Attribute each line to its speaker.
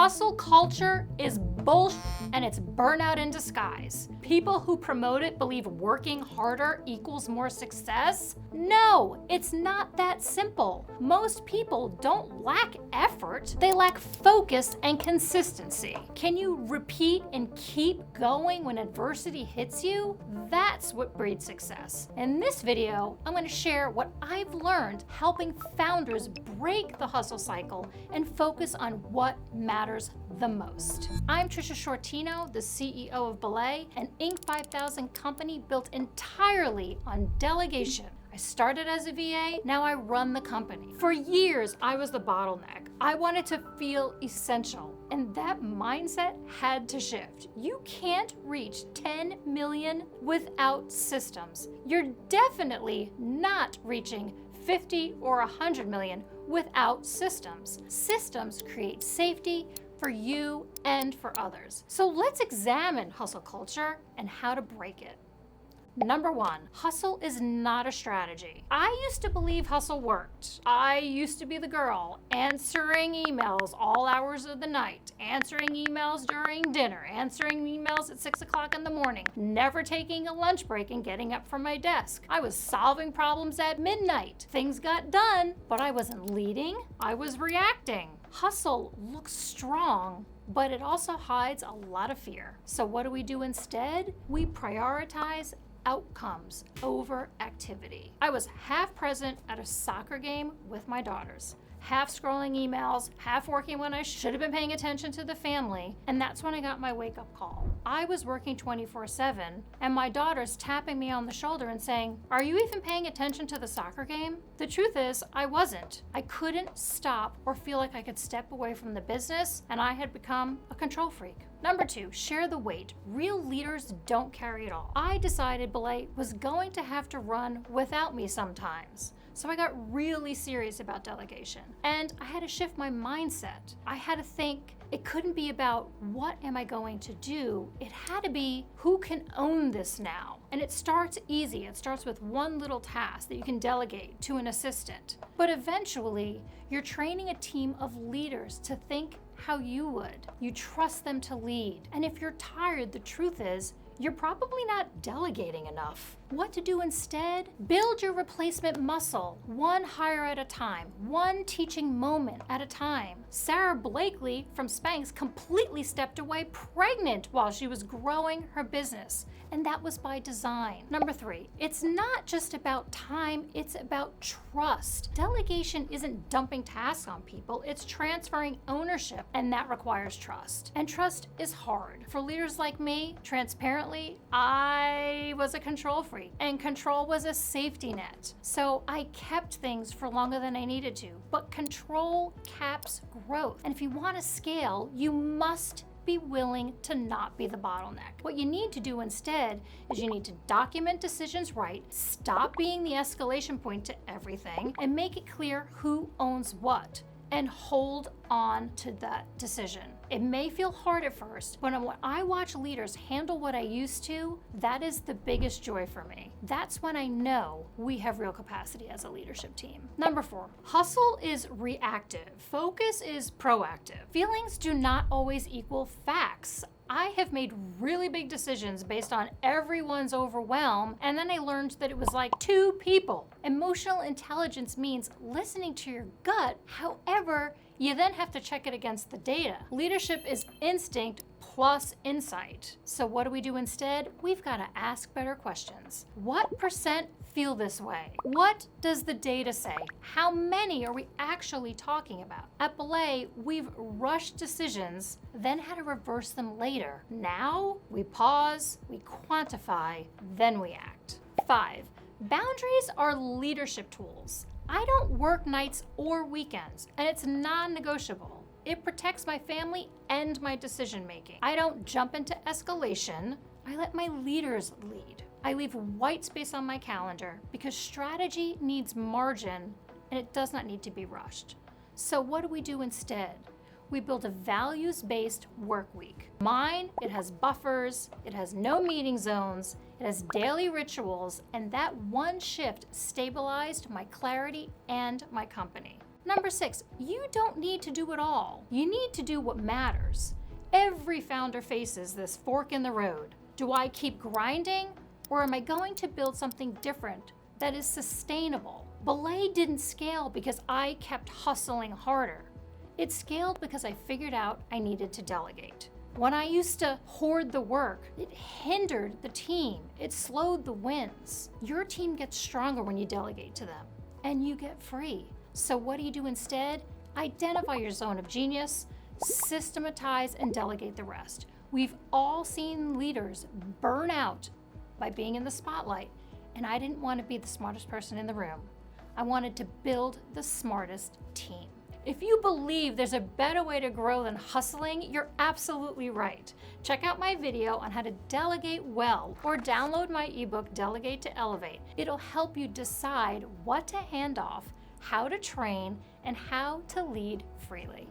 Speaker 1: Hustle culture is bullshit and it's burnout in disguise. People who promote it believe working harder equals more success. No, it's not that simple. Most people don't lack effort, they lack focus and consistency. Can you repeat and keep going when adversity hits you? That's what breeds success. In this video, I'm going to share what I've learned helping founders break the hustle cycle and focus on what matters the most. I'm Trisha Shortino, the CEO of BELAY, an Inc. 5000 company built entirely on delegation. I started as a VA, now I run the company. For years, I was the bottleneck. I wanted to feel essential, and that mindset had to shift. You can't reach 10 million without systems. You're definitely not reaching 50 or 100 million without systems. Systems create safety for you and for others. So let's examine hustle culture and how to break it. Number one, hustle is not a strategy. I used to believe hustle worked. I used to be the girl answering emails all hours of the night, answering emails during dinner, answering emails at 6 o'clock in the morning, never taking a lunch break and getting up from my desk. I was solving problems at midnight. Things got done, but I wasn't leading, I was reacting. Hustle looks strong, but it also hides a lot of fear. So what do we do instead? We prioritize outcomes over activity. I was half present at a soccer game with my daughters, half scrolling emails, half working when I should have been paying attention to the family, and that's when I got my wake-up call. I was working 24/7, and my daughter's tapping me on the shoulder and saying, "Are you even paying attention to the soccer game?" The truth is, I wasn't. I couldn't stop or feel like I could step away from the business, and I had become a control freak. Number two, share the weight. Real leaders don't carry it all. I decided BELAY was going to have to run without me sometimes. So I got really serious about delegation, and I had to shift my mindset. I had to think it couldn't be about what am I going to do? It had to be who can own this now? And it starts easy. It starts with one little task that you can delegate to an assistant. But eventually, you're training a team of leaders to think how you would. You trust them to lead. And if you're tired, the truth is, you're probably not delegating enough. What to do instead? Build your replacement muscle, one hire at a time, one teaching moment at a time. Sarah Blakely from Spanx completely stepped away pregnant while she was growing her business, and that was by design. Number three, it's not just about time, it's about trust. Delegation isn't dumping tasks on people, it's transferring ownership, and that requires trust. And trust is hard. For leaders like me, transparently, I was a control freak, and control was a safety net. So I kept things for longer than I needed to, but control caps growth. And if you want to scale, you must be willing to not be the bottleneck. What you need to do instead is you need to document decisions right, stop being the escalation point to everything, and make it clear who owns what, and hold on to that decision. It may feel hard at first, but when I watch leaders handle what I used to, that is the biggest joy for me. That's when I know we have real capacity as a leadership team. Number four, hustle is reactive. Focus is proactive. Feelings do not always equal facts. I have made really big decisions based on everyone's overwhelm, and then I learned that it was like two people. Emotional intelligence means listening to your gut. However, you then have to check it against the data. Leadership is instinct plus insight. So what do we do instead? We've got to ask better questions. What percent feel this way? What does the data say? How many are we actually talking about? At BELAY, we've rushed decisions, then had to reverse them later. Now, we pause, we quantify, then we act. 5. Boundaries are leadership tools. I don't work nights or weekends, and it's non-negotiable. It protects my family and my decision making. I don't jump into escalation. I let my leaders lead. I leave white space on my calendar because strategy needs margin and it does not need to be rushed. So what do we do instead? We build a values-based work week. Mine, it has buffers, it has no meeting zones, it has daily rituals, and that one shift stabilized my clarity and my company. Number 6, you don't need to do it all. You need to do what matters. Every founder faces this fork in the road. Do I keep grinding, or am I going to build something different that is sustainable? BELAY didn't scale because I kept hustling harder. It scaled because I figured out I needed to delegate. When I used to hoard the work, it hindered the team. It slowed the wins. Your team gets stronger when you delegate to them, and you get free. So what do you do instead? Identify your zone of genius, systematize, and delegate the rest. We've all seen leaders burn out by being in the spotlight, and I didn't want to be the smartest person in the room. I wanted to build the smartest team. If you believe there's a better way to grow than hustling, you're absolutely right. Check out my video on how to delegate well, or download my ebook, Delegate to Elevate. It'll help you decide what to hand off, how to train, and how to lead freely.